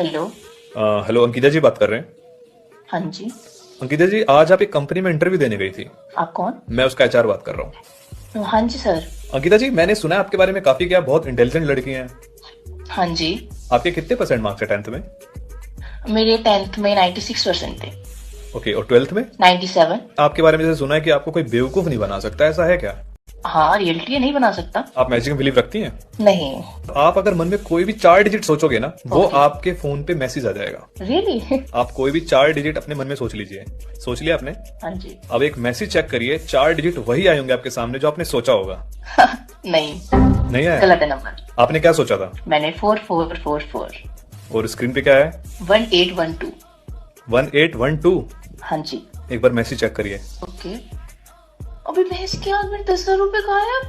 Hello. Hello, Ankita जी बात कर रहे हैं? हाँ जी। अंकिता जी, आज आप एक कंपनी में इंटरव्यू देने गई थी। आप कौन? मैं उसका एचआर बात कर रहा हूँ। हाँ जी सर। अंकिता जी, मैंने सुना है आपके बारे में काफी, क्या बहुत इंटेलिजेंट लड़की हैं। हाँ जी। आपके कितने परसेंट मार्क्स है 10th में? मेरे 10th में 96% थे। ओके, और 12th में? 97। आपके बारे में जैसे सुना है कि आपको कोई बेवकूफ नहीं बना सकता, ऐसा है क्या? हाँ, रियलिटी नहीं बना सकता। आप मैजिक में बिलीव रखती हैं? नहीं। आप अगर मन में कोई भी 4 डिजिट सोचोगे ना, वो Okay. आपके फोन पे मैसेज आ जाएगा। रियली? आप कोई भी 4 डिजिट अपने मन में सोच लीजिए। सोच लिया आपने? हाँ जी। अब एक मैसेज चेक करिए, 4 डिजिट वही आए होंगे आपके सामने जो आपने सोचा होगा। नहीं, नहीं है? गलत है नंबर। आपने क्या सोचा था? मैंने 4444 और स्क्रीन पे क्या है? 1812। 1812। हाँ जी। एक बार मैसेज चेक करिए। ओके। अभी भैंस के आग में 10,000 रुपए गायब।